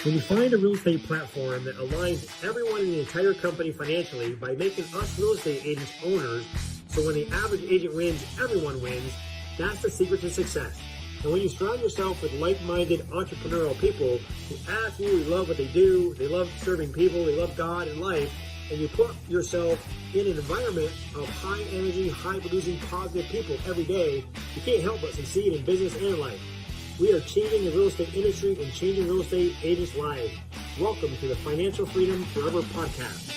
When you find a real estate platform that aligns everyone in the entire company financially by making us real estate agents owners, so when the average agent wins, everyone wins, that's the secret to success. And when you surround yourself with like-minded entrepreneurial people who absolutely love what they do, they love serving people, they love God and life, and you put yourself in an environment of high energy, high producing, positive people every day, you can't help but succeed in business and life. We are changing the real estate industry and changing real estate agents' lives. Welcome to the Financial Freedom Forever podcast.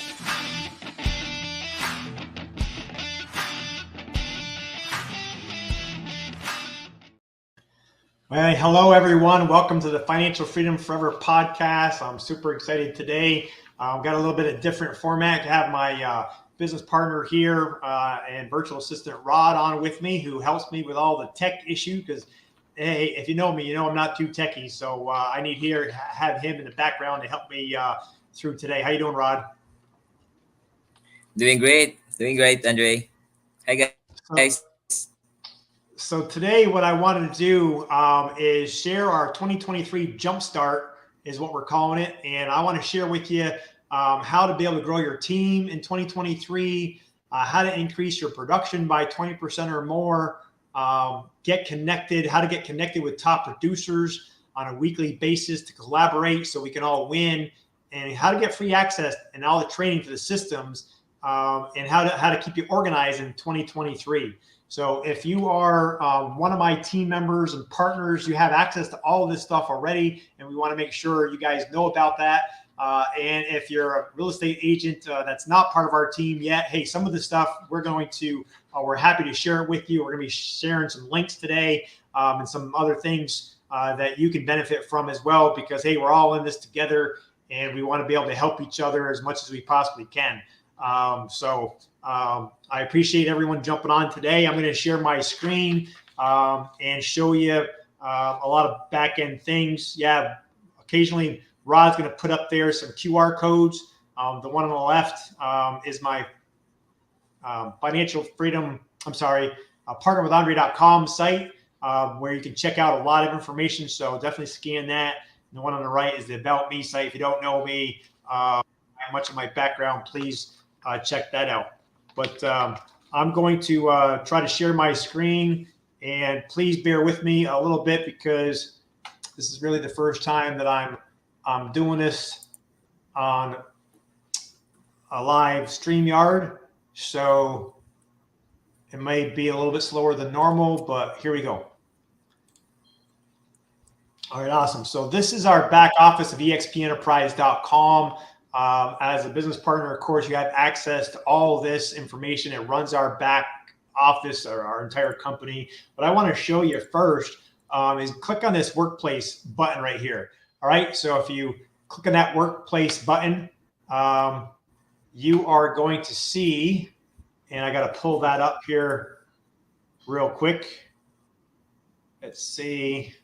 Well, hello, everyone. Welcome to the Financial Freedom Forever podcast. I'm super excited today. I've got a little bit of different format to have my business partner here and virtual assistant Rod on with me, who helps me with all the tech issue because hey, if you know me, you know I'm not too techie, so I need have him in the background to help me through today. How you doing, Rod? Doing great, Andre. Hi, guys. So today, what I wanted to do is share our 2023 Jumpstart, is what we're calling it, and I want to share with you how to be able to grow your team in 2023, how to increase your production by 20% or more. Get connected, how to get connected with top producers on a weekly basis to collaborate so we can all win, and how to get free access and all the training for the systems, and how to keep you organized in 2023. So if you are one of my team members and partners, you have access to all of this stuff already, and we want to make sure you guys know about that. And if you're a real estate agent that's not part of our team yet, hey, some of the stuff we're happy to share it with you. We're going to be sharing some links today and some other things that you can benefit from as well, because, hey, we're all in this together and we want to be able to help each other as much as we possibly can. I appreciate everyone jumping on today. I'm going to share my screen and show you a lot of back-end things. Yeah, occasionally Rod's going to put up there some QR codes. The one on the left is my partnerwithandre.com site where you can check out a lot of information. So definitely scan that. And the one on the right is the About Me site. If you don't know me, much of my background, please check that out. But I'm going to try to share my screen, and please bear with me a little bit because this is really the first time that I'm doing this on a live StreamYard. So it may be a little bit slower than normal, but here we go. All right, awesome. So this is our back office of expenterprise.com. As a business partner, of course, you have access to all of this information. It runs our back office or our entire company. What I want to show you first is click on this workplace button right here. All right, so if you click on that workplace button, you are going to see, and I got to pull that up here real quick. Let's see.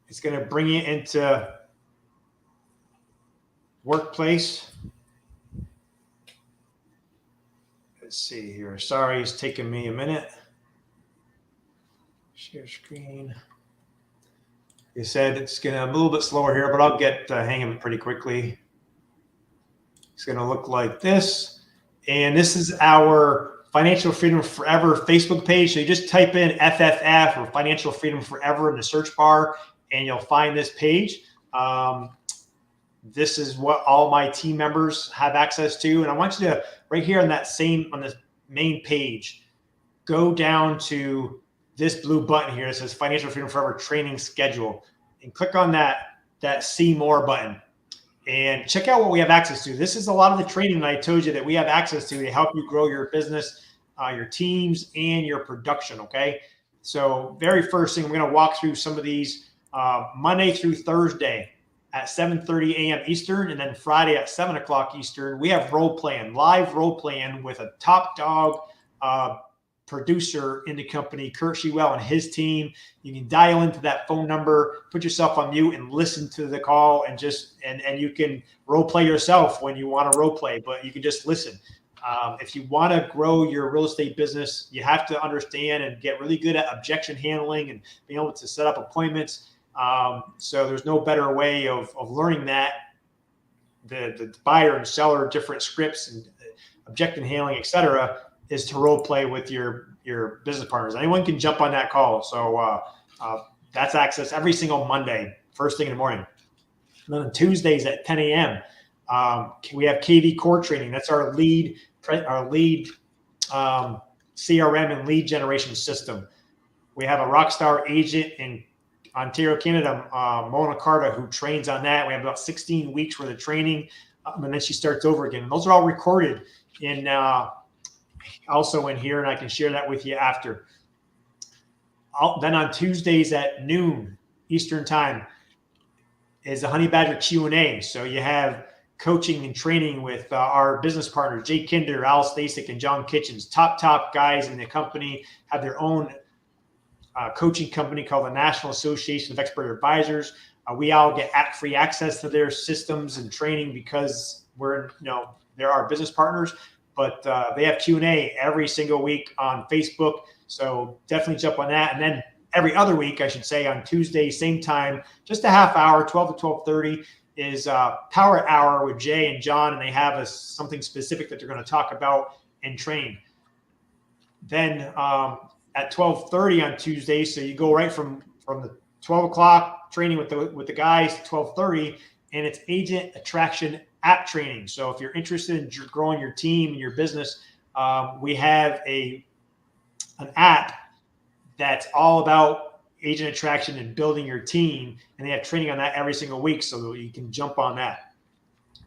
It's going to bring you into workplace. Let's see here. Sorry, it's taking me a minute. Share screen. You said it's going to move a little bit slower here, but I'll get hang of it pretty quickly. It's going to look like this. And this is our Financial Freedom Forever Facebook page. So you just type in FFF or Financial Freedom Forever in the search bar, and you'll find this page. This is what all my team members have access to. And I want you to, right here on the main page, go down to this blue button here that says Financial Freedom Forever Training Schedule, and click on that See More button and check out what we have access to. This is a lot of the training that I told you that we have access to help you grow your business, your teams, and your production, okay? So very first thing, we're going to walk through some of these Monday through Thursday at 7:30 a.m. Eastern, and then Friday at 7 o'clock Eastern. We have live role playing with a top dog producer in the company, Kurt Shewell, and his team. You can dial into that phone number, put yourself on mute, and listen to the call, and you can role play yourself when you want to role play, but you can just listen. If you want to grow your real estate business, you have to understand and get really good at objection handling and being able to set up appointments. So there's no better way of learning that. The buyer and seller, different scripts and objection handling, etc., is to role play with your business partners. Anyone can jump on that call. So that's access every single Monday, first thing in the morning. And then on Tuesdays at 10 a.m., we have KV Core Training. That's our lead CRM and lead generation system. We have a rockstar agent in Ontario, Canada, Mona Carta, who trains on that. We have about 16 weeks worth of training, and then she starts over again. And those are all recorded in also in here, and I can share that with you after. Then on Tuesdays at noon Eastern time is the Honey Badger Q&A. So you have coaching and training with our business partners, Jay Kinder, Al Stasic, and John Kitchens. Top guys in the company have their own coaching company called the National Association of Expert Advisors. We all get free access to their systems and training because they're our business partners. But they have Q&A every single week on Facebook. So definitely jump on that. And then every other week, I should say, on Tuesday, same time, just a half hour, 12 to 12:30, is Power Hour with Jay and John, and they have something specific that they're going to talk about and train. Then at 12:30 on Tuesday, so you go right from the 12 o'clock training with the guys to 12:30, and it's agent attraction app training. So if you're interested in growing your team and your business, we have an app that's all about agent attraction and building your team, and they have training on that every single week, so you can jump on that.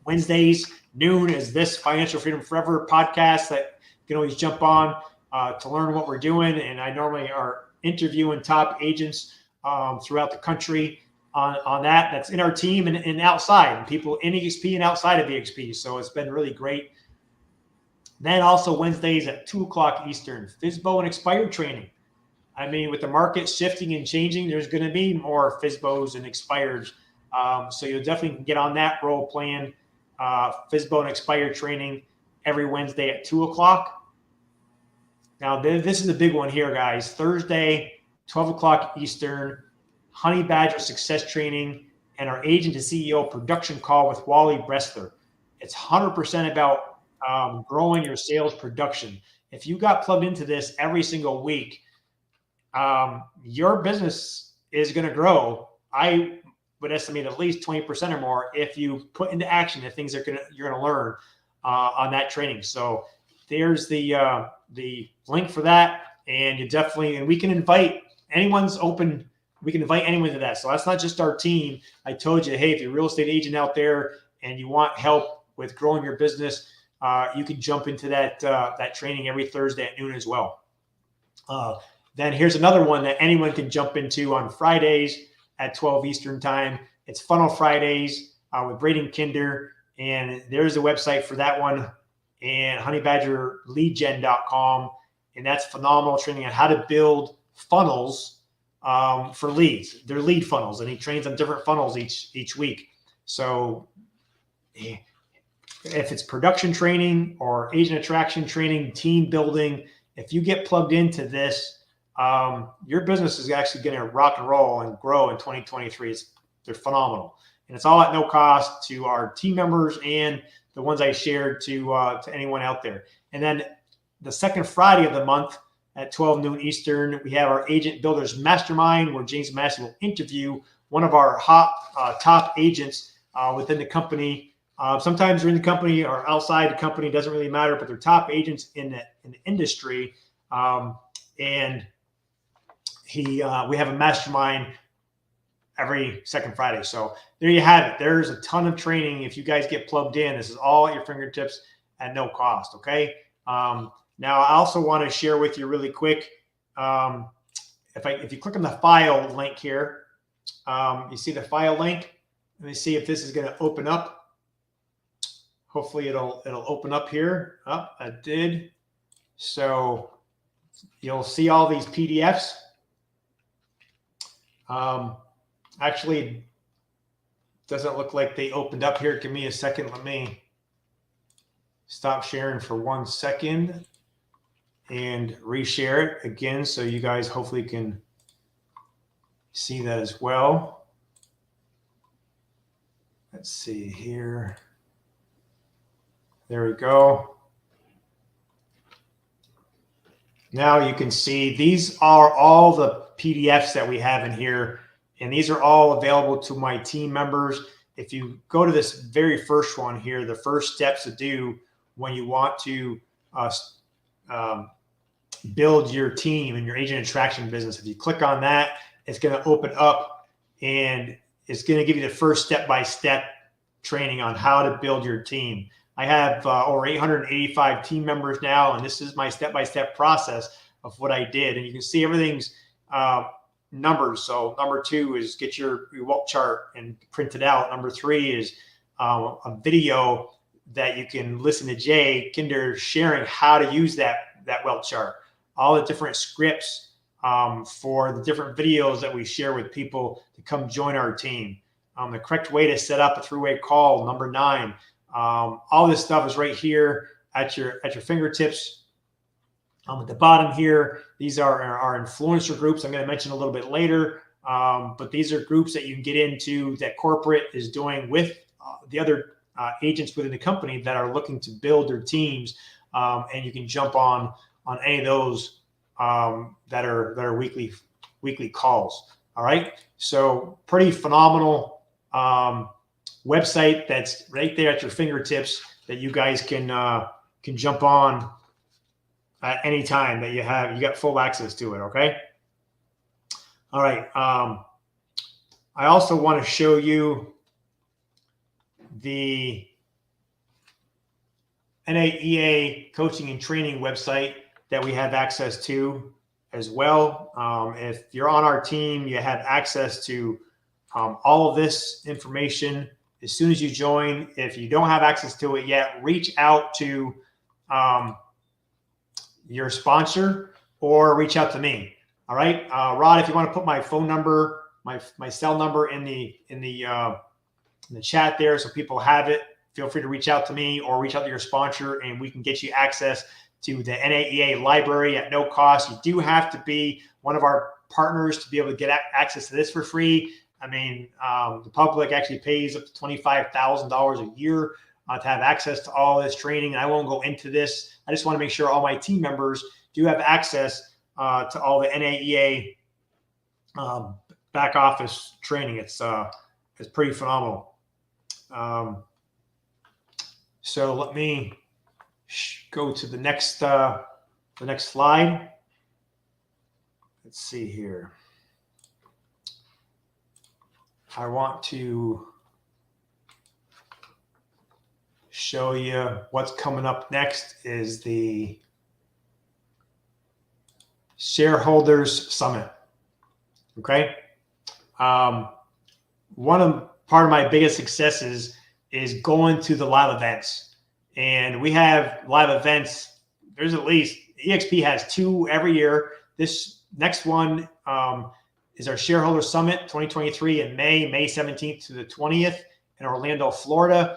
Wednesdays noon is this Financial Freedom Forever podcast that you can always jump on to learn what we're doing. And I normally are interviewing top agents throughout the country on that. That's in our team and outside, and people in EXP and outside of EXP. So it's been really great. Then also Wednesdays at 2 o'clock Eastern, FSBO and expired training. I mean, with the market shifting and changing, there's going to be more FSBOs and expireds. So you'll definitely get on that role playing FSBO and expired training every Wednesday at 2 o'clock. Now, this is a big one here, guys. Thursday, 12 o'clock Eastern, Honey Badger Success Training and our Agent to CEO production call with Wally Bressler. It's 100% about growing your sales production. If you got plugged into this every single week, your business is going to grow. I would estimate at least 20% or more if you put into action the things you're going to learn on that training. So there's the link for that, and we can invite anyone's open. We can invite anyone to that. So that's not just our team. I told you, hey, if you're a real estate agent out there and you want help with growing your business, you can jump into that training every Thursday at noon as well. Then here's another one that anyone can jump into on Fridays at 12 Eastern time. It's Funnel Fridays with Braden Kinder, and there's a website for that one, and honeybadgerleadgen.com, and that's phenomenal training on how to build funnels for leads. They're lead funnels, and he trains on different funnels each week. So if it's production training or agent attraction training, team building, if you get plugged into this, your business is actually going to rock and roll and grow in 2023. They're phenomenal. And it's all at no cost to our team members and the ones I shared to anyone out there. And then the second Friday of the month at 12 noon Eastern, we have our Agent Builders Mastermind, where James Massey will interview one of our top agents within the company. Sometimes they're in the company or outside the company, doesn't really matter, but they're top agents in the industry. And we have a mastermind every second Friday. So there you have it. There's a ton of training. If you guys get plugged in, this is all at your fingertips at no cost. Okay. Now I also want to share with you really quick. If you click on the file link here, you see the file link. Let me see if this is going to open up. Hopefully it'll open up here. Oh, it did. So you'll see all these PDFs. Actually, doesn't look like they opened up here. Give me a second. Let me stop sharing for 1 second and reshare it again so you guys hopefully can see that as well. Let's see here. There we go. Now you can see these are all the PDFs that we have in here, and these are all available to my team members. If you go to this very first one here, the first steps to do when you want to build your team and your agent attraction business. If you click on that, it's going to open up and it's going to give you the first step-by-step training on how to build your team. I have over 885 team members now, and this is my step-by-step process of what I did. And you can see everything's numbers. So number 2 is get your wealth chart and print it out. Number 3 is a video that you can listen to Jay Kinder sharing how to use that wealth chart. All the different scripts for the different videos that we share with people to come join our team. The correct way to set up a 3-way call, number 9. All this stuff is right here at your fingertips. At the bottom here, these are our influencer groups. I'm going to mention a little bit later, but these are groups that you can get into that corporate is doing with the other agents within the company that are looking to build their teams, and you can jump on any of those that are weekly calls. All right, so pretty phenomenal website that's right there at your fingertips that you guys can jump on at any time that you got full access to it. Okay. All right. I also want to show you the NAEA coaching and training website that we have access to as well. If you're on our team, you have access to all of this information as soon as you join. If you don't have access to it yet, reach out to your sponsor or reach out to me. All right, Rod, if you want to put my phone number, my cell number in the chat there so people have it, feel free to reach out to me or reach out to your sponsor and we can get you access to the NAEA library at no cost. You do have to be one of our partners to be able to get access to this for free. I mean, the public actually pays up to $25,000 a year to have access to all this training. I won't go into this. I just want to make sure all my team members do have access to all the NAEA back office training. It's pretty phenomenal. So let me go to the next slide. Let's see here. I want to show you what's coming up next is the Shareholders Summit. Okay. Part of my biggest successes is going to the live events. And we have live events. There's at least, EXP has 2 every year. This next one is our Shareholder Summit 2023 in May 17th to the 20th in Orlando, Florida.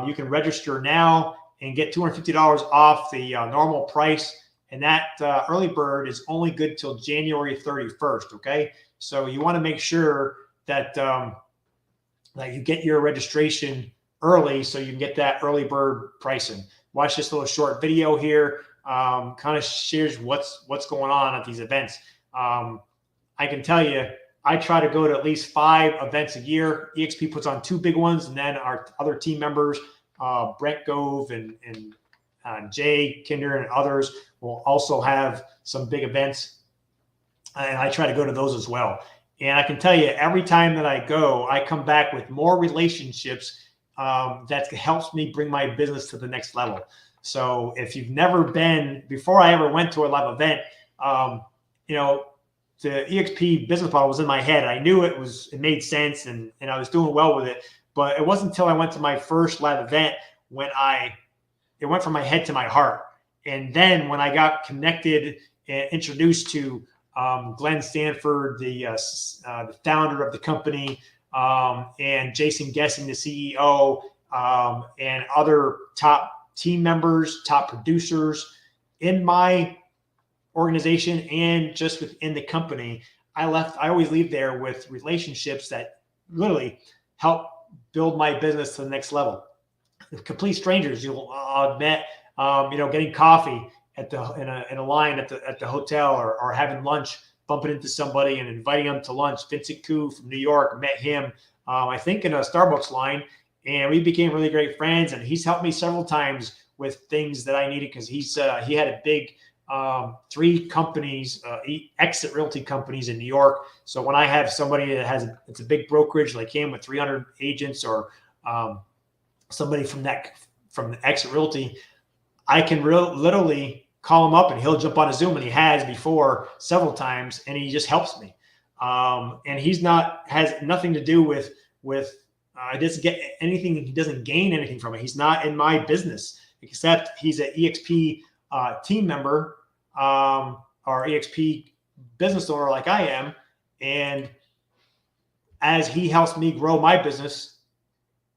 You can register now and get $250 off the normal price. And that early bird is only good till January 31st. Okay. So you want to make sure that, that you get your registration early so you can get that early bird pricing. Watch this little short video here. Kind of shares what's going on at these events. I can tell you, I try to go to at least 5 events a year. EXP puts on 2 big ones, and then our other team members, Brent Gove and Jay Kinder and others will also have some big events. And I try to go to those as well. And I can tell you, every time that I go, I come back with more relationships that helps me bring my business to the next level. So if you've never been, before I ever went to a live event, the EXP business model was in my head. I knew it made sense and I was doing well with it. But it wasn't until I went to my first live event when it went from my head to my heart. And then when I got connected and introduced to Glenn Stanford, the founder of the company, and Jason Gessing, the CEO, and other top team members, top producers in my organization and just within the company, I always leave there with relationships that literally help build my business to the next level. Complete strangers you'll met, getting coffee at the in a line at the hotel, or having lunch, bumping into somebody and inviting them to lunch. Vincent Koo from New York, met him, I think in a Starbucks line, and we became really great friends. And he's helped me several times with things that I needed, because he had a big 3 companies, exit realty companies in New York. So when I have somebody that it's a big brokerage like him with 300 agents, or somebody from the exit realty, I can literally call him up and he'll jump on a Zoom, and he has before several times, and he just helps me. And has nothing to do with he doesn't get anything. He doesn't gain anything from it. He's not in my business, except he's an EXP team member, or EXP business owner like I am. And as he helps me grow my business,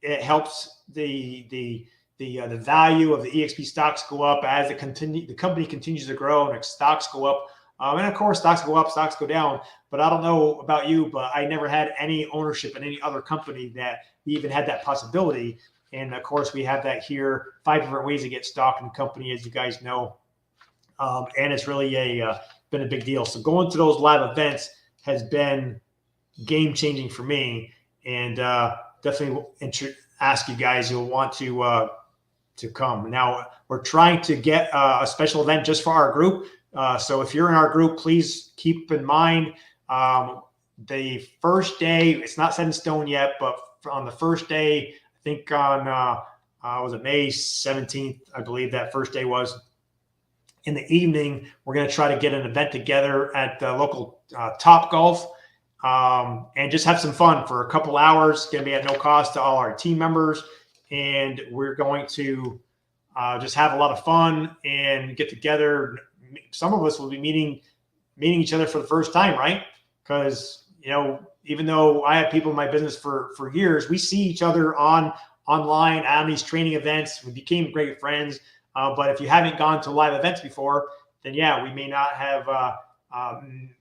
it helps the value of the EXP stocks go up as the company continues to grow, and its stocks go up. And of course, stocks go up, stocks go down. But I don't know about you, but I never had any ownership in any other company that even had that possibility. And of course, we have that here. 5 different ways to get stock in the company, as you guys know. And it's really been a big deal. So going to those live events has been game changing for me, and definitely ask you guys, you'll want to come. Now we're trying to get a special event just for our group. So if you're in our group, please keep in mind, the first day, it's not set in stone yet, but on the first day, I think on, was it May 17th? I believe that first day was. In the evening, we're going to try to get an event together at the local Top Golf, and just have some fun for a couple hours. It's going to be at no cost to all our team members. And we're going to just have a lot of fun and get together. Some of us will be meeting each other for the first time, right? Because, even though I have people in my business for years, we see each other online on these training events. We became great friends. But if you haven't gone to live events before, then yeah, we may not have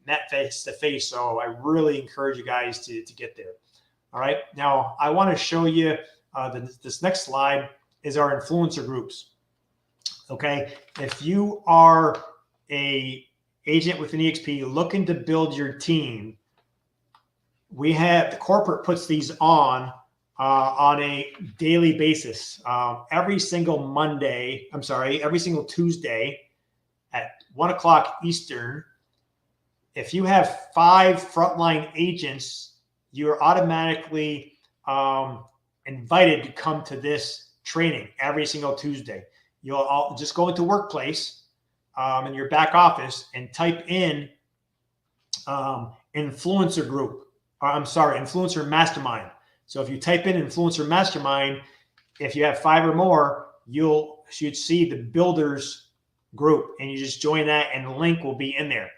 met face to face. So I really encourage you guys to get there. All right. Now I want to show you this next slide is our influencer groups. Okay. If you are a agent with an EXP looking to build your team, we have the corporate puts these on a daily basis. Every single Tuesday at 1 o'clock Eastern. If you have 5 frontline agents, you're automatically invited to come to this training every single Tuesday. You'll all just go into Workplace in your back office and type in influencer mastermind. So if you type in influencer mastermind, if you have 5 or more, you should see the builders group, and you just join that, and the link will be in there.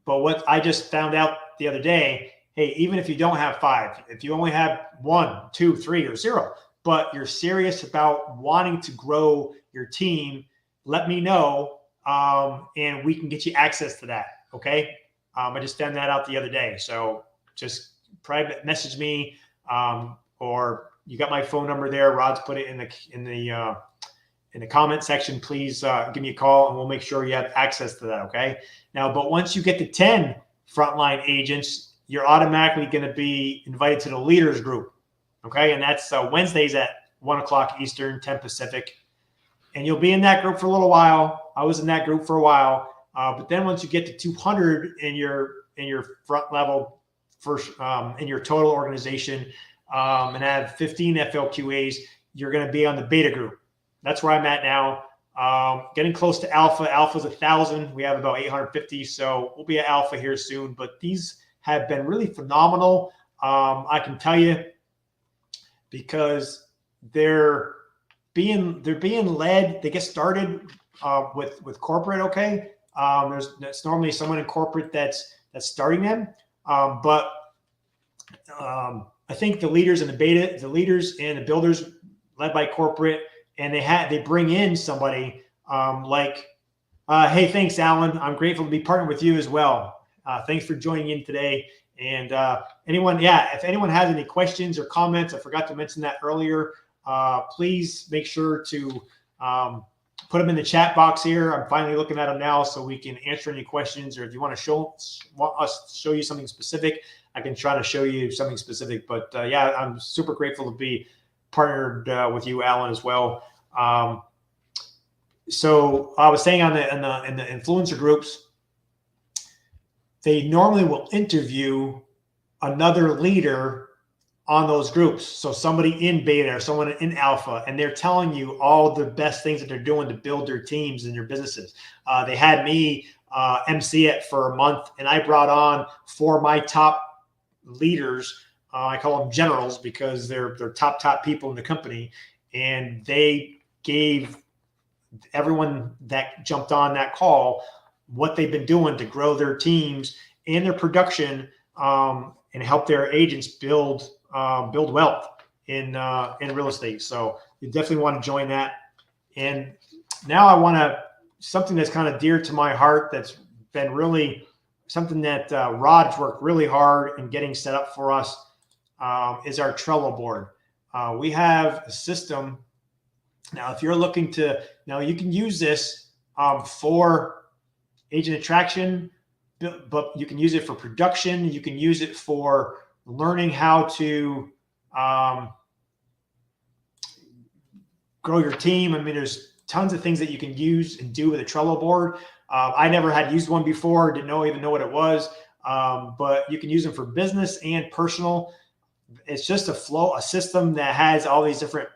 But what I just found out the other day, hey, even if you don't have 5, if you only have 1, 2, 3, or 0, but you're serious about wanting to grow your team, let me know, and we can get you access to that. Okay. I just found that out the other day. So just private message me, or you got my phone number there. Rod's put it in the comment section. Please give me a call, and we'll make sure you have access to that. Okay. Now, but once you get to 10 frontline agents, you're automatically going to be invited to the leaders group. Okay. And that's Wednesdays at 1 o'clock Eastern, 10 Pacific. And you'll be in that group for a little while. I was in that group for a while. But then once you get to 200 in your front level first, in your total organization, and have 15 FLQAs, you're going to be on the beta group. That's where I'm at now. Getting close to alpha. Alpha's 1,000. We have about 850. So we'll be at alpha here soon, but these have been really phenomenal. I can tell you, because they're being led. They get started with corporate. Okay. There's normally someone in corporate that's starting them. But I think the leaders and the builders led by corporate, and they bring in somebody hey, thanks, Alan. I'm grateful to be partnered with you as well. Thanks for joining in today. And if anyone has any questions or comments, I forgot to mention that earlier, please make sure to put them in the chat box here. I'm finally looking at them now so we can answer any questions, or if you want us to show you something specific, I can try to show you something specific. But I'm super grateful to be partnered with you, Alan, as well. So I was saying in the influencer groups, they normally will interview another leader on those groups. So somebody in beta or someone in alpha, and they're telling you all the best things that they're doing to build their teams and their businesses. They had me MC it for a month, and I brought on 4 of my top leaders. I call them generals because they're top people in the company. And they gave everyone that jumped on that call what they've been doing to grow their teams and their production, and help their agents build wealth in real estate. So you definitely want to join that. And now I want to, something that's kind of dear to my heart, that's been really something that Rod's worked really hard in getting set up for us, is our Trello board. We have a system. Now, if you're looking to, you can use this for agent attraction, but you can use it for production. You can use it for learning how to grow your team. I mean, there's tons of things that you can use and do with a Trello board. I never had used one before, didn't even know what it was, but you can use them for business and personal. It's just a system that has all these different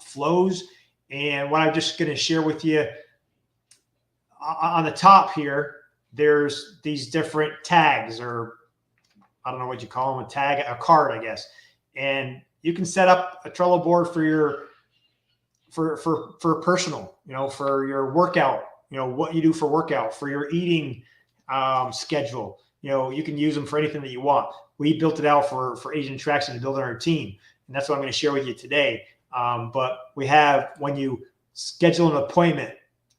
flows. And what I'm just going to share with you on the top here, there's these different tags, or I don't know what you call them, a card, I guess. And you can set up a Trello board for your, for personal, for your workout, what you do for workout, for your eating schedule. You can use them for anything that you want. We built it out for agent attraction to build on our team. And that's what I'm going to share with you today. But we have, when you schedule an appointment,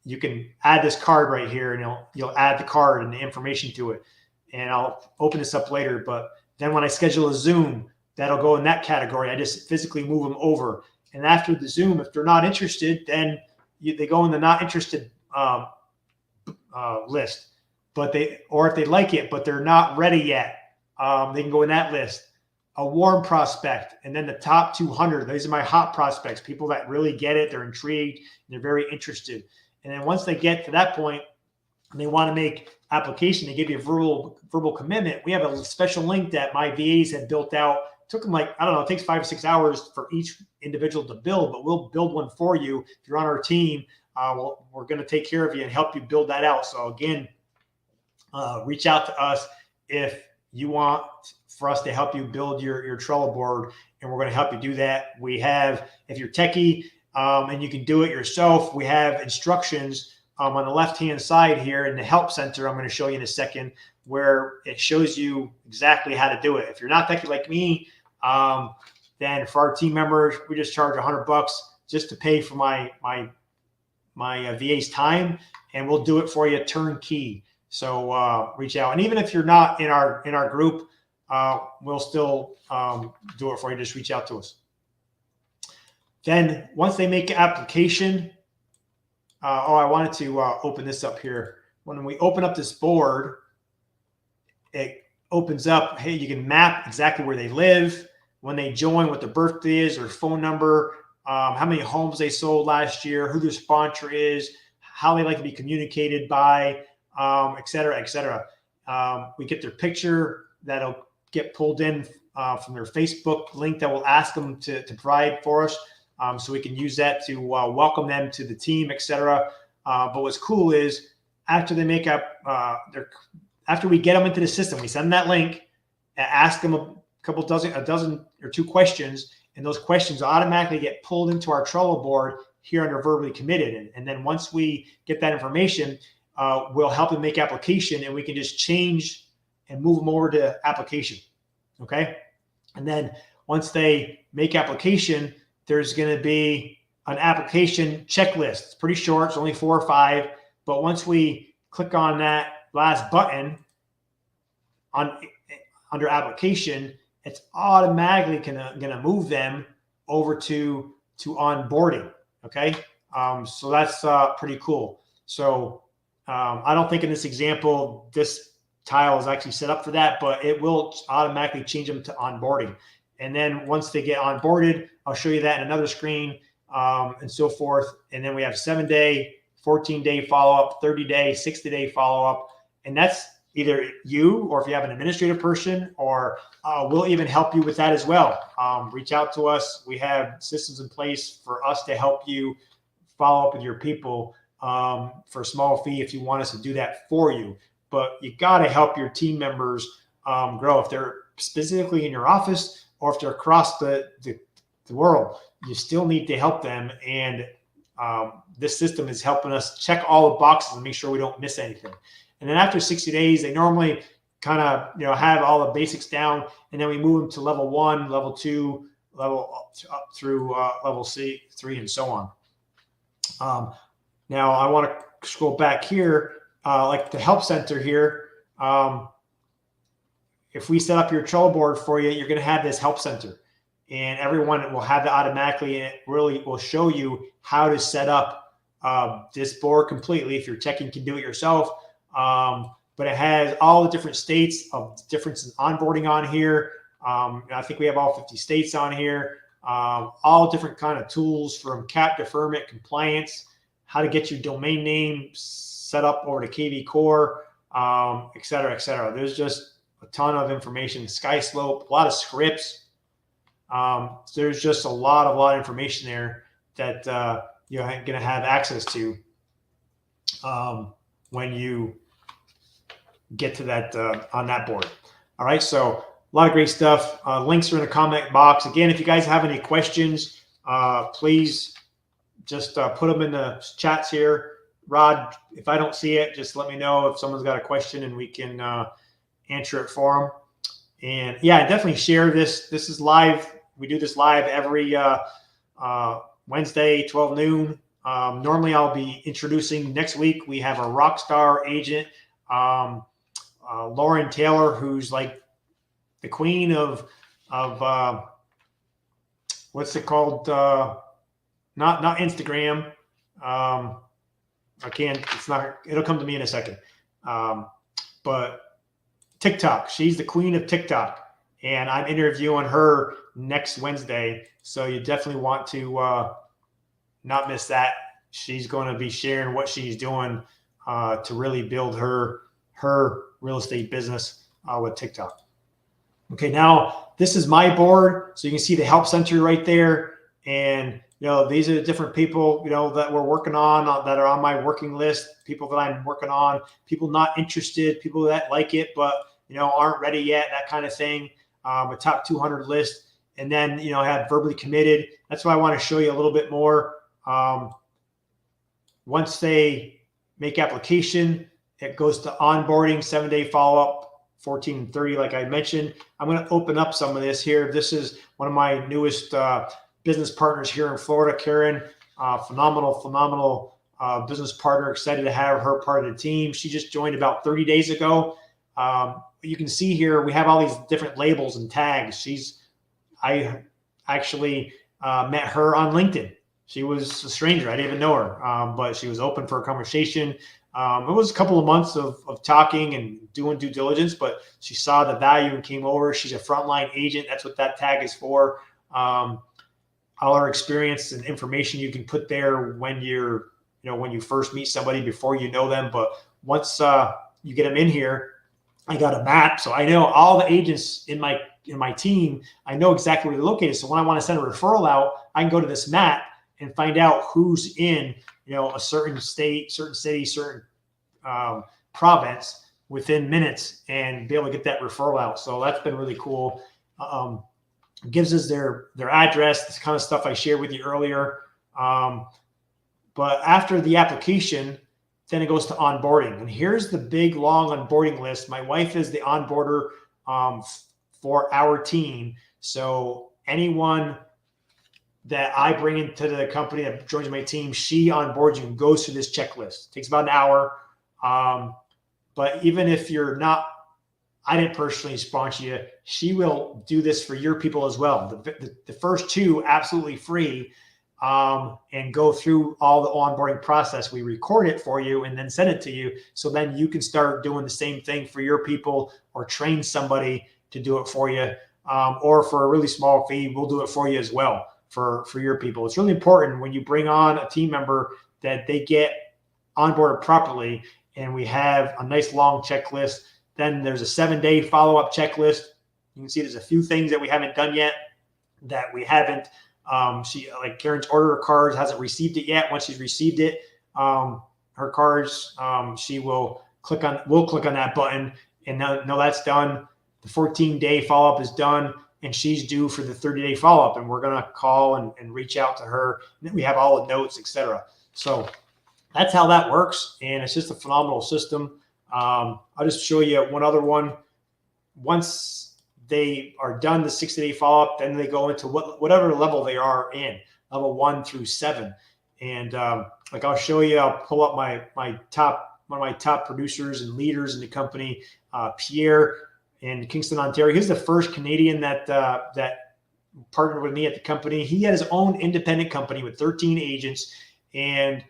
you can add this card right here, and you'll add the card and the information to it. And I'll open this up later. But then when I schedule a Zoom, that'll go in that category. I just physically move them over. And after the Zoom, if they're not interested, then they go in the not interested list. Or if they like it, but they're not ready yet, they can go in that list. A warm prospect, and then the top 200. These are my hot prospects, people that really get it. They're intrigued, and they're very interested. And then once they get to that point and they want to make application, they give you a verbal commitment. We have a special link that my VAs have built out. It took them it takes 5 or 6 hours for each individual to build, but we'll build one for you. If you're on our team, we're going to take care of you and help you build that out. So again, reach out to us if you want for us to help you build your Trello board, and we're going to help you do that. We have, if you're techie, and you can do it yourself, we have instructions on the left-hand side here in the help center. I'm going to show you in a second, where it shows you exactly how to do it. If you're not techie like me, then for our team members, we just charge $100 just to pay for my VA's time, and we'll do it for you turnkey. So reach out. And even if you're not in our group, we'll still do it for you. Just reach out to us. Then once they make an application, I wanted to open this up here. When we open up this board, it opens up, hey, you can map exactly where they live, when they join, what their birthday is, their phone number, how many homes they sold last year, who their sponsor is, how they like to be communicated by, et cetera, et cetera. We get their picture that'll get pulled in from their Facebook link that we'll ask them to provide for us. So we can use that to welcome them to the team, et cetera. But what's cool is after they make up after we get them into the system, we send them that link, ask them a dozen or 2 questions, and those questions automatically get pulled into our Trello board here under verbally committed. And then once we get that information, we'll help them make application, and we can just change and move them over to application. Okay. And then once they make application, there's going to be an application checklist. It's pretty short. It's only 4 or 5. But once we click on that last button, on under application, it's automatically gonna move them over to onboarding. Okay, so that's pretty cool. So I don't think in this example this tile is actually set up for that, but it will automatically change them to onboarding. And then once they get onboarded, I'll show you that in another screen, and so forth. And then we have 7-day, 14-day follow-up, 30-day, 60-day follow-up. And that's either you, or if you have an administrative person, or we'll even help you with that as well. Reach out to us. We have systems in place for us to help you follow up with your people for a small fee if you want us to do that for you. But you got to help your team members grow. If they're specifically in your office or if they're across the world, you still need to help them. And this system is helping us check all the boxes and make sure we don't miss anything. And then after 60 days, they normally kind of have all the basics down, and then we move them to level 1, level 2, level up through level 3, and so on. Now I want to scroll back here. Like the help center here, if we set up your control board for you, you're going to have this help center, and everyone will have that automatically, and it really will show you how to set up this board completely. If you're teching, you can do it yourself, but it has all the different states of difference in onboarding on here. I think we have all 50 states on here, all different kind of tools from CAP deferment, compliance, how to get your domain name set up over to KV Core, et cetera, et cetera. There's just a ton of information. SkySlope, a lot of scripts. There's just a lot of information there that you're going to have access to when you get to that on that board. All right, so a lot of great stuff. Links are in the comment box. Again, if you guys have any questions, please just put them in the chats here. Rod, if I don't see it, just let me know if someone's got a question and we can answer it for them. And yeah, definitely share this. This is live. We do this live every Wednesday, 12 noon. Normally I'll be introducing next week. We have a rock star agent, Lauren Taylor, who's like the queen of what's it called? Not Instagram. I can't, it's not, it'll come to me in a second. But TikTok, she's the queen of TikTok, and I'm interviewing her next Wednesday. So you definitely want to not miss that. She's going to be sharing what she's doing to really build her real estate business with TikTok. Okay, now this is my board. So you can see the help center right there. And these are the different people, that we're working on, that are on my working list, people that I'm working on, people not interested, people that like it, but, aren't ready yet, that kind of thing, a top 200 list. And then, I have verbally committed. That's why I want to show you a little bit more. Once they make application, it goes to onboarding, 7-day follow-up, 14 and 30, like I mentioned. I'm going to open up some of this here. This is one of my newest business partners here in Florida, Karen, phenomenal business partner. Excited to have her part of the team. She just joined about 30 days ago. You can see here, we have all these different labels and tags. I actually met her on LinkedIn. She was a stranger. I didn't even know her, but she was open for a conversation. It was a couple of months of talking and doing due diligence, but she saw the value and came over. She's a frontline agent. That's what that tag is for. All our experience and information you can put there when you're, when you first meet somebody before you know them. But once you get them in here, I got a map. So I know all the agents in my team. I know exactly where they're located. So when I want to send a referral out, I can go to this map and find out who's in, a certain state, certain city, certain province within minutes, and be able to get that referral out. So that's been really cool. Gives us their address, this kind of stuff I shared with you earlier. But after the application, then it goes to onboarding. And here's the big, long onboarding list. My wife is the onboarder for our team. So anyone that I bring into the company that joins my team, she onboards you and goes through this checklist. It takes about an hour. But even if you're not I didn't personally sponsor you. She will do this for your people as well. The first two absolutely free, and go through all the onboarding process. We record it for you and then send it to you. So then you can start doing the same thing for your people, or train somebody to do it for you. Or for a really small fee, we'll do it for you as well for your people. It's really important when you bring on a team member that they get onboarded properly, and we have a nice long checklist. Then there's a 7-day follow-up checklist. You can see there's a few things that we haven't done yet that we haven't. She, like Karen's order of cards, hasn't received it yet. Once she's received it, her cards, she will click on that button, and no, that's done. The 14-day follow-up is done, and she's due for the 30-day follow-up, and we're going to call and reach out to her. And then we have all the notes, etc. So that's how that works, and it's just a phenomenal system. I'll just show you one other one. Once they are done the 60-day follow-up, then they go into whatever level they are in, level 1 through 7. And like I'll show you, I'll pull up one of my top producers and leaders in the company, Pierre in Kingston, Ontario. He's the first Canadian that partnered with me at the company. He had his own independent company with 13 agents, and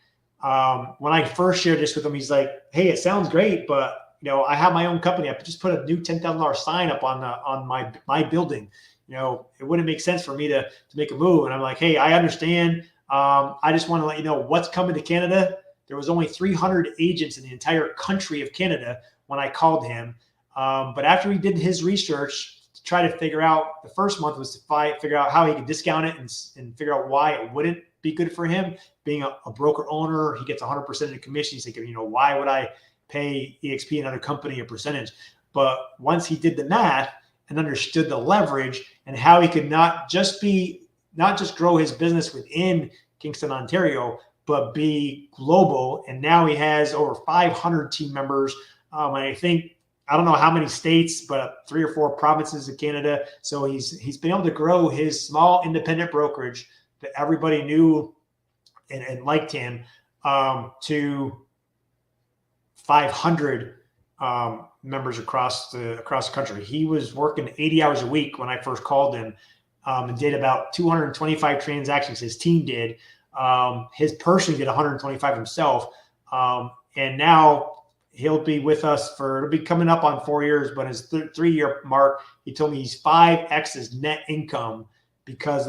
when I first shared this with him, he's like, "Hey, it sounds great, but I have my own company. I just put a new $10,000 sign up on my building. It wouldn't make sense for me to make a move." And I'm like, "Hey, I understand. I just want to let you know what's coming to Canada." There was only 300 agents in the entire country of Canada when I called him. But after he did his research to try to figure out, the first month was to figure out how he could discount it and figure out why it wouldn't be good for him. Being a broker owner, he gets 100% of the commission. He's thinking, why would I pay EXP, another company, a percentage? But once he did the math and understood the leverage and how he could not just grow his business within Kingston, Ontario, but be global. And now he has over 500 team members. I don't know how many states, but 3 or 4 provinces in Canada. So he's been able to grow his small independent brokerage that everybody knew and liked him, to 500 members across the country. He was working 80 hours a week when I first called him, and did about 225 transactions. His team did. His person did 125 himself. And now he'll be with us it'll be coming up on 4 years, but his 3-year mark, he told me he's 5x his net income because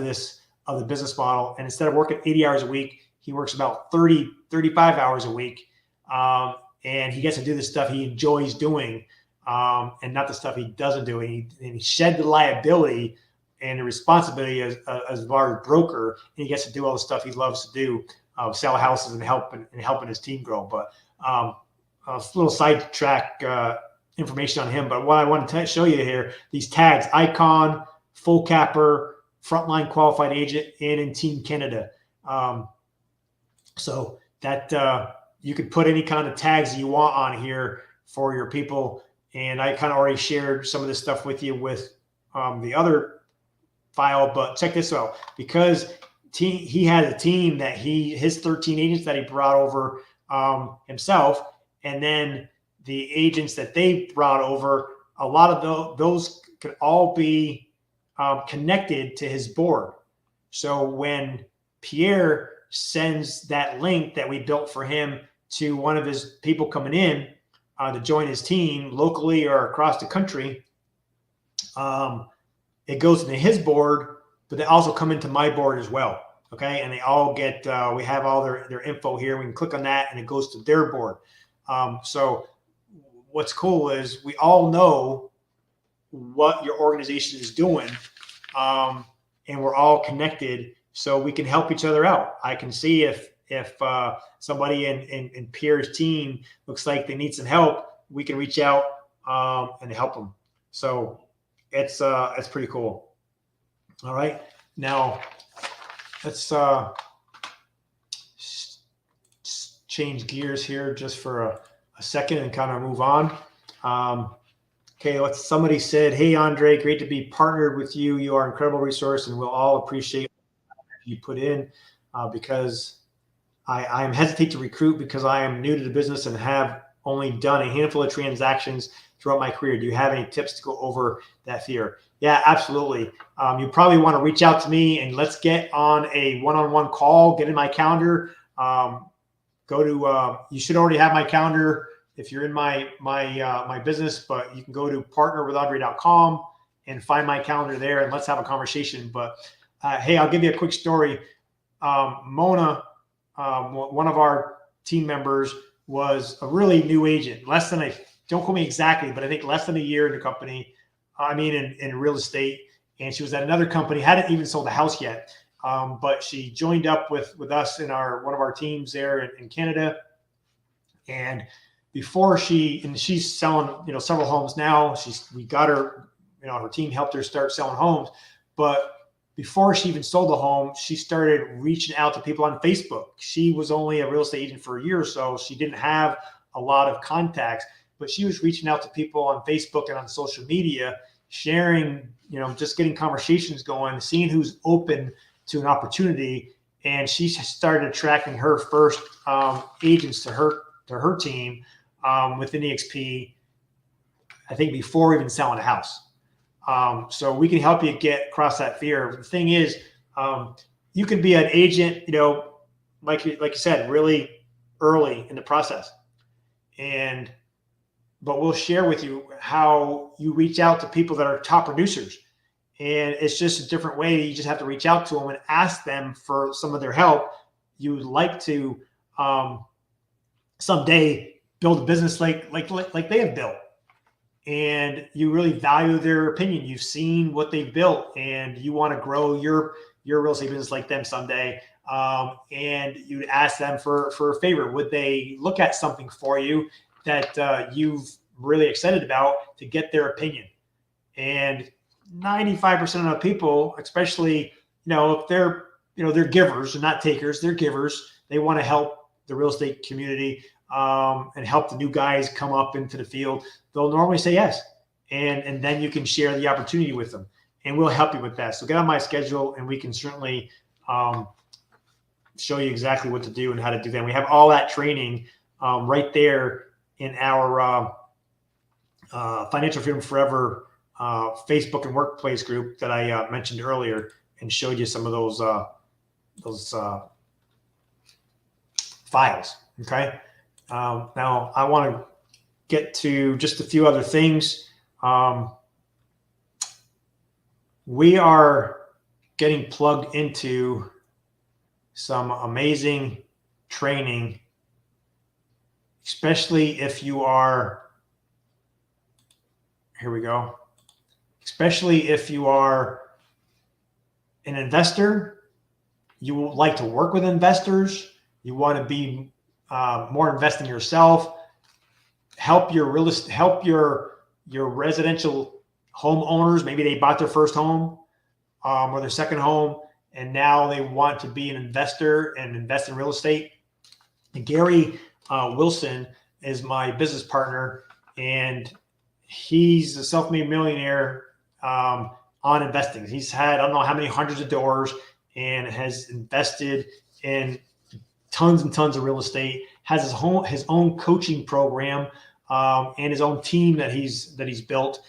of the business model. And instead of working 80 hours a week, he works about 30, 35 hours a week. And he gets to do the stuff he enjoys doing, and not the stuff he doesn't do. And he shed the liability and the responsibility as a broker, and he gets to do all the stuff he loves to do, sell houses and helping his team grow. But a little sidetrack information on him. But what I want to show you here, these tags: Icon, Full Capper, Frontline Qualified Agent, and in Team Canada. So that you could put any kind of tags you want on here for your people. And I kind of already shared some of this stuff with you with the other file, but check this out. Because he had a team that his 13 agents that he brought over himself, and then the agents that they brought over, a lot of those could all be connected to his board. So when Pierre sends that link that we built for him to one of his people coming in to join his team locally or across the country, it goes into his board, but they also come into my board as well. Okay. And they all get, we have all their info here. We can click on that and it goes to their board. So what's cool is we all know what your organization is doing, and we're all connected, so we can help each other out. I can see if somebody in Pierre's team looks like they need some help, we can reach out and help them. So it's pretty cool. All right, now let's change gears here just for a second and kind of move on. Okay, somebody said, "Hey, Andre, great to be partnered with you. You are an incredible resource, and we'll all appreciate you put in because I am hesitate to recruit because I am new to the business and have only done a handful of transactions throughout my career. Do you have any tips to go over that fear? Yeah, absolutely. You probably want to reach out to me and let's get on a one-on-one call, get in my calendar. You should already have my calendar if you're in my business, but you can go to partnerwithandre.com and find my calendar there and let's have a conversation. But hey, I'll give you a quick story. Mona, one of our team members, was a really new agent, don't quote me exactly, but I think less than a year in the company. In real estate. And she was at another company, hadn't even sold a house yet. But she joined up with us in one of our teams there in Canada. And she's selling, several homes now. We got her, her team helped her start selling homes. But before she even sold a home, she started reaching out to people on Facebook. She was only a real estate agent for a year or so. She didn't have a lot of contacts, but she was reaching out to people on Facebook and on social media, sharing, just getting conversations going, seeing who's open to an opportunity. And she started attracting her first agents to her team within EXP, I think before even selling a house. So we can help you get across that fear. The thing is, you can be an agent, like you said, really early in the process. But we'll share with you how you reach out to people that are top producers. And it's just a different way. You just have to reach out to them and ask them for some of their help. You would like to someday build a business like they have built. And you really value their opinion. You've seen what they've built and you want to grow your real estate business like them someday. And you'd ask them for a favor. Would they look at something for you that you've really excited about to get their opinion? And 95% of the people, especially, if they're givers and not takers, they're givers. They want to help the real estate community and help the new guys come up into the field. They'll normally say yes. And then you can share the opportunity with them and we'll help you with that. So get on my schedule and we can certainly show you exactly what to do and how to do that. And we have all that training right there in our Financial Freedom Forever Facebook and workplace group that I mentioned earlier and showed you some of those files. Okay. Now I want to get to just a few other things. We are getting plugged into some amazing training, especially if you are, especially if you are an investor, you would like to work with investors, you want to be more investing yourself, help your residential homeowners. Maybe they bought their first home or their second home, and now they want to be an investor and invest in real estate. And Gary Wilson is my business partner, and he's a self-made millionaire on investing. He's had, I don't know how many hundreds of doors and has invested in tons and tons of real estate, has his own coaching program and his own team that he's built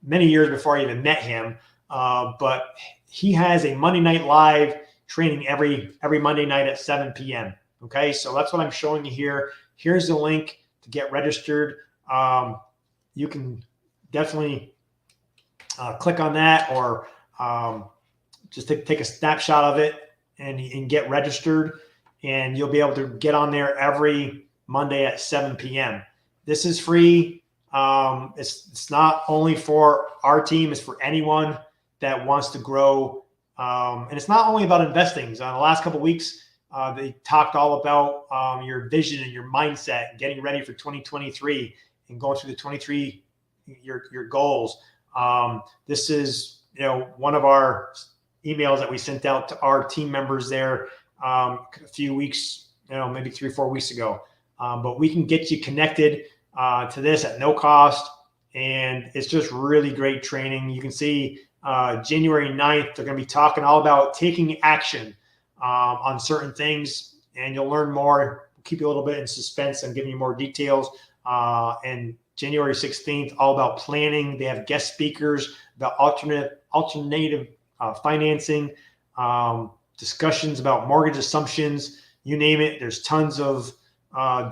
many years before I even met him. But he has a Monday Night Live training every Monday night at 7 p.m. Okay, so that's what I'm showing you here. Here's the link to get registered. You can definitely click on that or just take a snapshot of it and get registered. And you'll be able to get on there every Monday at 7 p.m. This is free. It's not only for our team, it's for anyone that wants to grow. And it's not only about investing. So in the last couple of weeks, they talked all about your vision and your mindset, and getting ready for 2023 and going through the 23 your goals. This is one of our emails that we sent out to our team members there a few weeks, maybe 3 or 4 weeks ago. But we can get you connected to this at no cost. And it's just really great training. You can see January 9th, they're going to be talking all about taking action on certain things. And you'll learn more. We'll keep you a little bit in suspense and giving you more details and January 16th, all about planning. They have guest speakers about alternative financing, discussions about mortgage assumptions, you name it. There's tons of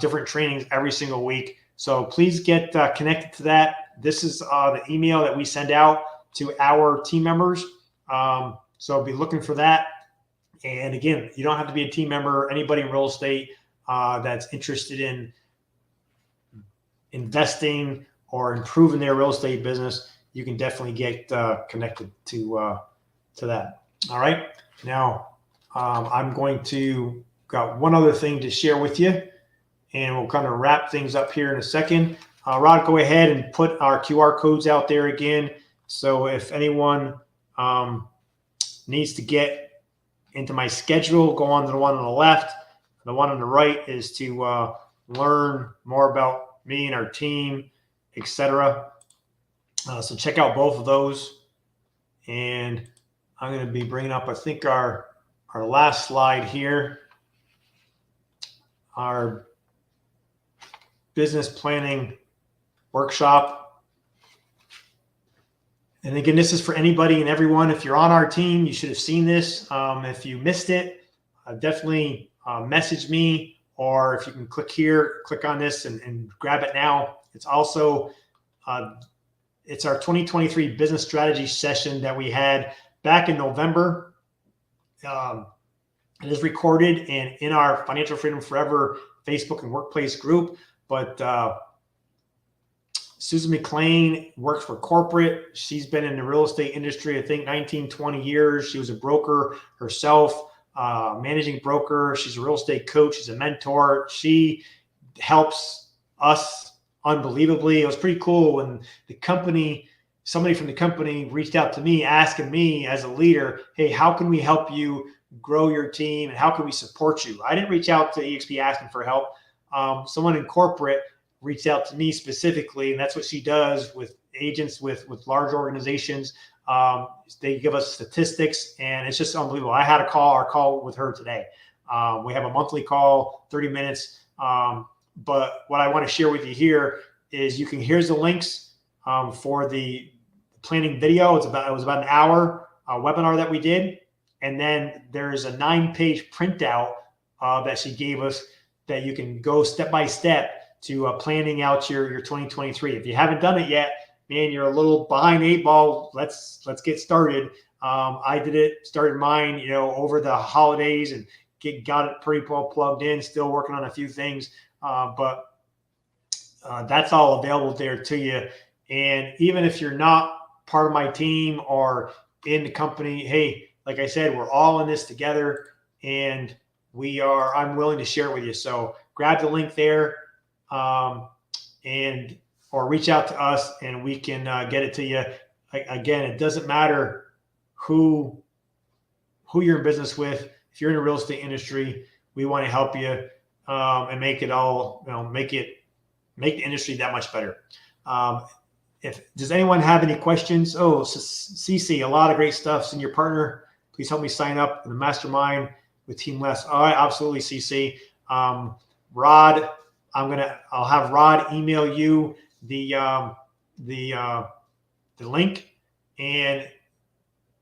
different trainings every single week. So please get connected to that. This is the email that we send out to our team members. So be looking for that. And again, you don't have to be a team member. Anybody in real estate that's interested in investing or improving their real estate business, you can definitely get connected to that. All right. Now, I'm going to got one other thing to share with you, and we'll kind of wrap things up here in a second. Rod, go ahead and put our QR codes out there again. So if anyone needs to get into my schedule, go on to the one on the left. The one on the right is to learn more about me and our team, etc. So check out both of those. And I'm going to be bringing up, I think, our last slide here, our business planning workshop. And again, this is for anybody and everyone. If you're on our team, you should have seen this. If you missed it, definitely message me, or if you can click here, click on this and grab it now. It's also, it's our 2023 business strategy session that we had back in November. It is recorded and in our Financial Freedom Forever Facebook and workplace group. But Susan McLean works for corporate. She's been in the real estate industry, I think 19, 20 years. She was a broker herself, managing broker. She's a real estate coach. She's a mentor. She helps us unbelievably. It was pretty cool when somebody from the company reached out to me asking me as a leader, hey, how can we help you grow your team and how can we support you? I didn't reach out to EXP asking for help. Someone in corporate reached out to me specifically, and that's what she does with agents with large organizations. They give us statistics, and it's just unbelievable. I had our call with her today. We have a monthly call, 30 minutes. But what I want to share with you here is here's the links for the planning video. It was about an hour webinar that we did. And then there's a 9-page printout that she gave us that you can go step by step to planning out your 2023. If you haven't done it yet, man, you're a little behind 8 ball. Let's get started. I started mine, over the holidays and got it pretty well plugged in, still working on a few things. But that's all available there to you. And even if you're not part of my team or in the company, hey, like I said, we're all in this together, and I'm willing to share it with you. So grab the link there, or reach out to us and we can get it to you. Again, it doesn't matter who you're in business with. If you're in the real estate industry, we want to help you and make it all, make the industry that much better. Does anyone have any questions? Oh, CC, a lot of great stuff. Senior partner, please help me sign up in the mastermind with Team West. All right, absolutely, CC. Rod, I'll have Rod email you the link. And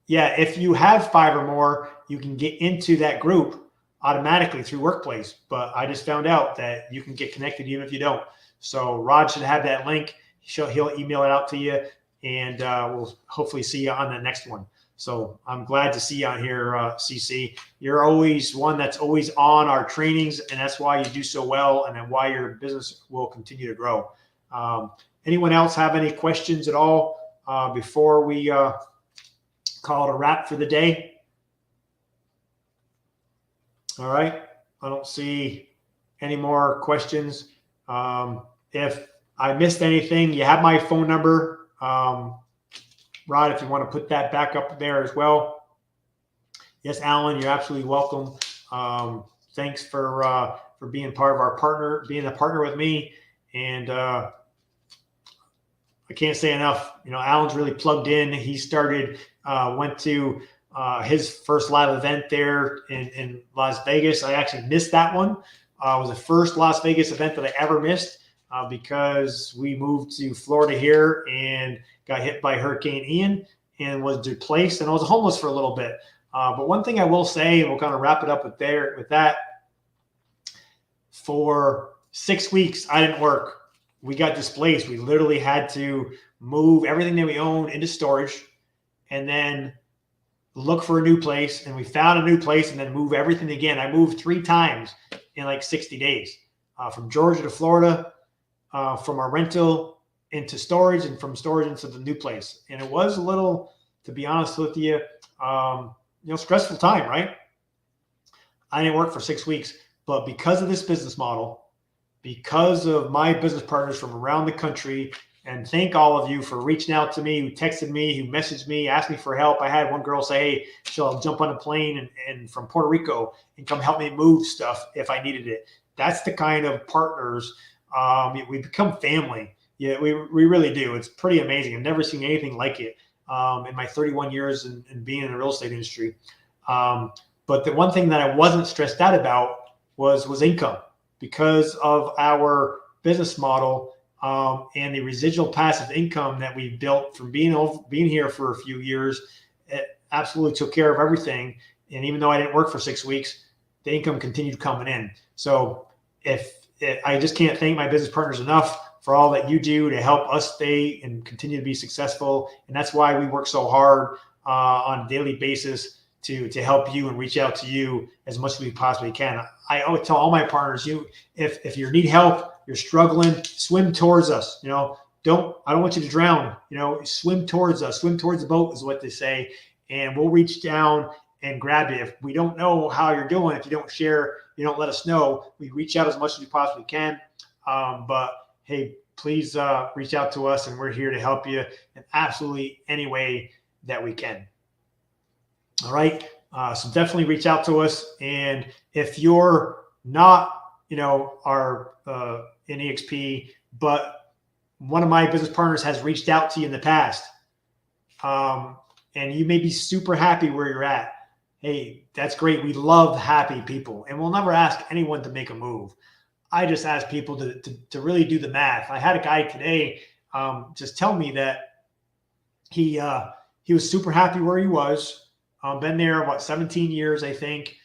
yeah, if you have 5 or more, you can get into that group automatically through Workplace. But I just found out that you can get connected even if you don't. So Rod should have that link. He'll email it out to you, and we'll hopefully see you on the next one. So I'm glad to see you on here, CC. You're always one that's always on our trainings, and that's why you do so well, and then why your business will continue to grow. Anyone else have any questions at all before we call it a wrap for the day? All right. I don't see any more questions. If I missed anything, you have my phone number. Rod, if you want to put that back up there as well. Yes, Alan, you're absolutely welcome. Thanks for being part of our partner, being a partner with me. And I can't say enough. Alan's really plugged in. He went to his first live event there in Las Vegas. I actually missed that one. It was the first Las Vegas event that I ever missed. because we moved to Florida here and got hit by Hurricane Ian and was displaced, and I was homeless for a little bit. But one thing I will say, and we'll kind of wrap it up with that, for 6 weeks, I didn't work. We got displaced. We literally had to move everything that we owned into storage and then look for a new place. And we found a new place and then move everything again. I moved 3 times in like 60 days, from Georgia to Florida, from our rental into storage, and from storage into the new place. And it was a little, to be honest with you, stressful time, right? I didn't work for 6 weeks, but because of this business model, because of my business partners from around the country, and thank all of you for reaching out to me, who texted me, who messaged me, asked me for help. I had one girl say, hey, she'll jump on a plane and from Puerto Rico and come help me move stuff if I needed it. That's the kind of partners. We become family. Yeah, we really do. It's pretty amazing. I've never seen anything like it in my 31 years in being in the real estate industry. But the one thing that I wasn't stressed out about was income, because of our business model and the residual passive income that we built from being here for a few years. It absolutely took care of everything. And even though I didn't work for 6 weeks, the income continued coming in. So I just can't thank my business partners enough for all that you do to help us stay and continue to be successful. And that's why we work so hard on a daily basis to help you and reach out to you as much as we possibly can. I always tell all my partners, if you need help, you're struggling, swim towards us. I don't want you to drown. Swim towards us. Swim towards the boat is what they say, and we'll reach down and grab you. If we don't know how you're doing, if you don't share, you don't let us know, we reach out as much as we possibly can. But hey, please reach out to us, and we're here to help you in absolutely any way that we can. All right. So definitely reach out to us. And if you're not, our in EXP, but one of my business partners has reached out to you in the past, and you may be super happy where you're at. Hey, that's great. We love happy people, and we'll never ask anyone to make a move. I just ask people to really do the math. I had a guy today just tell me that he was super happy where he was. Been there about 17 years, I think.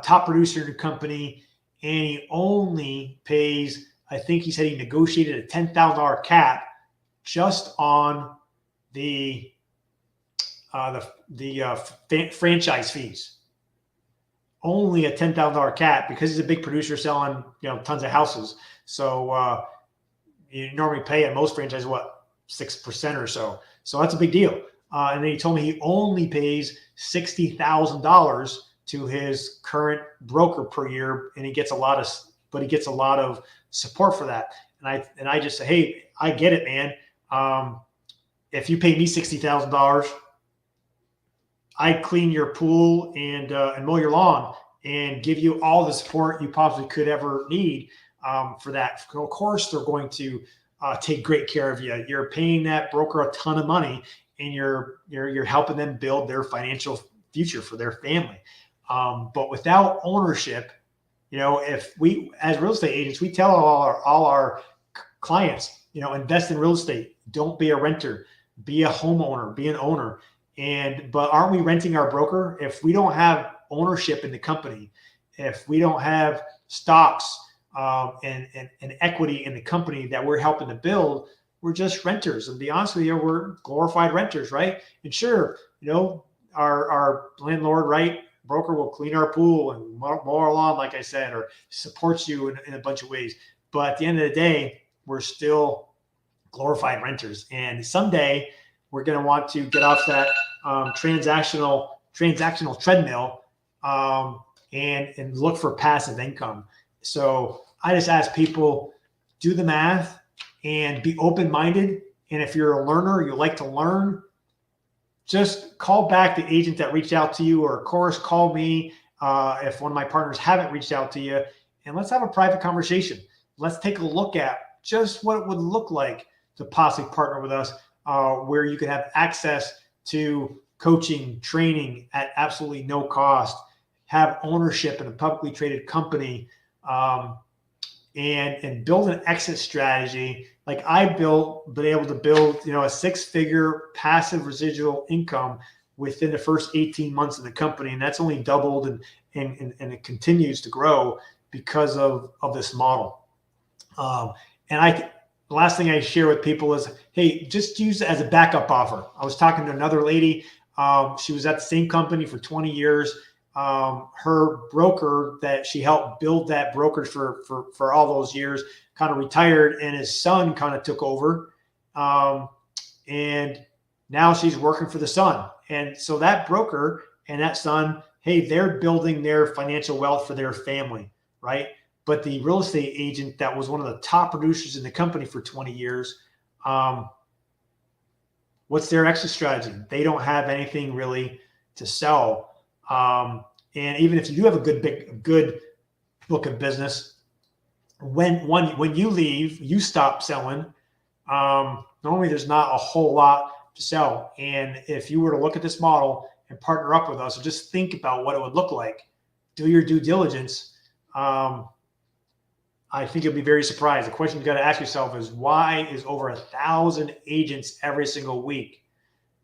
Top producer in the company, and he only pays, I think he said he negotiated a $10,000 cap just on the franchise fees. Only a $10,000 cap, because he's a big producer selling tons of houses. So you normally pay at most franchises 6% or so. So that's a big deal. And then he told me he only pays $60,000 to his current broker per year, and he gets a lot of support for that. And I just say, hey, I get it, man. If you pay me $60,000, I clean your pool and mow your lawn and give you all the support you possibly could ever need for that. Of course, they're going to take great care of you. You're paying that broker a ton of money, and you're helping them build their financial future for their family. But without ownership, if we, as real estate agents, we tell all our clients, invest in real estate. Don't be a renter. Be a homeowner. Be an owner. But aren't we renting our broker? If we don't have ownership in the company, if we don't have stocks and equity in the company that we're helping to build, we're just renters. And to be honest with you, we're glorified renters, right? And sure, our landlord, right, broker will clean our pool and mow our lawn, like I said, or supports you in a bunch of ways. But at the end of the day, we're still glorified renters. And someday we're going to want to get off that transactional treadmill and look for passive income. So I just ask people, do the math and be open-minded. And if you're a learner, you like to learn, just call back the agent that reached out to you, or of course, call me if one of my partners haven't reached out to you, and let's have a private conversation. Let's take a look at just what it would look like to possibly partner with us, where you can have access to coaching, training at absolutely no cost, have ownership in a publicly traded company, and build an exit strategy. Like been able to build, a 6-figure passive residual income within the first 18 months of the company. And that's only doubled and it continues to grow because of this model. The last thing I share with people is, hey, just use it as a backup offer. I was talking to another lady. She was at the same company for 20 years. Her broker that she helped build that brokerage for all those years kind of retired, and his son kind of took over. And now she's working for the son. And so that broker and that son, hey, they're building their financial wealth for their family, right? But the real estate agent that was one of the top producers in the company for 20 years, what's their exit strategy? They don't have anything really to sell. And even if you do have a good book of business, when you leave, you stop selling. Normally there's not a whole lot to sell. And if you were to look at this model and partner up with us, or just think about what it would look like, do your due diligence. I think you'll be very surprised. The question you got to ask yourself is, why is over 1,000 agents every single week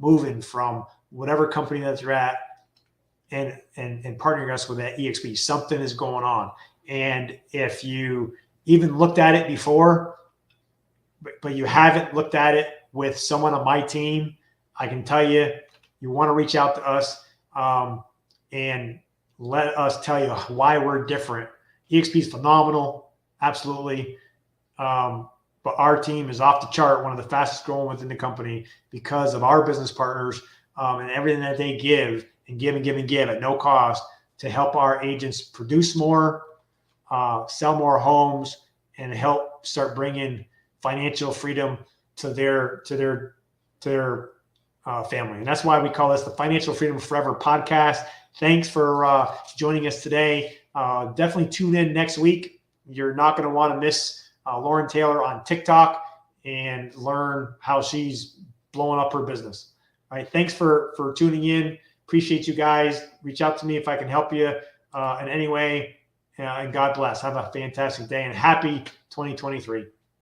moving from whatever company that you're at and partnering us with that EXP? Something is going on. And if you even looked at it before, but you haven't looked at it with someone on my team, I can tell you, you want to reach out to us and let us tell you why we're different. EXP is phenomenal. Absolutely. But our team is off the chart, one of the fastest growing within the company because of our business partners and everything that they give at no cost to help our agents produce more, sell more homes, and help start bringing financial freedom to their family. And that's why we call this the Financial Freedom Forever podcast. Thanks for joining us today. Definitely tune in next week. You're not going to want to miss Lauren Taylor on TikTok and learn how she's blowing up her business. All right. Thanks for tuning in. Appreciate you guys. Reach out to me if I can help you in any way. And God bless. Have a fantastic day and happy 2023.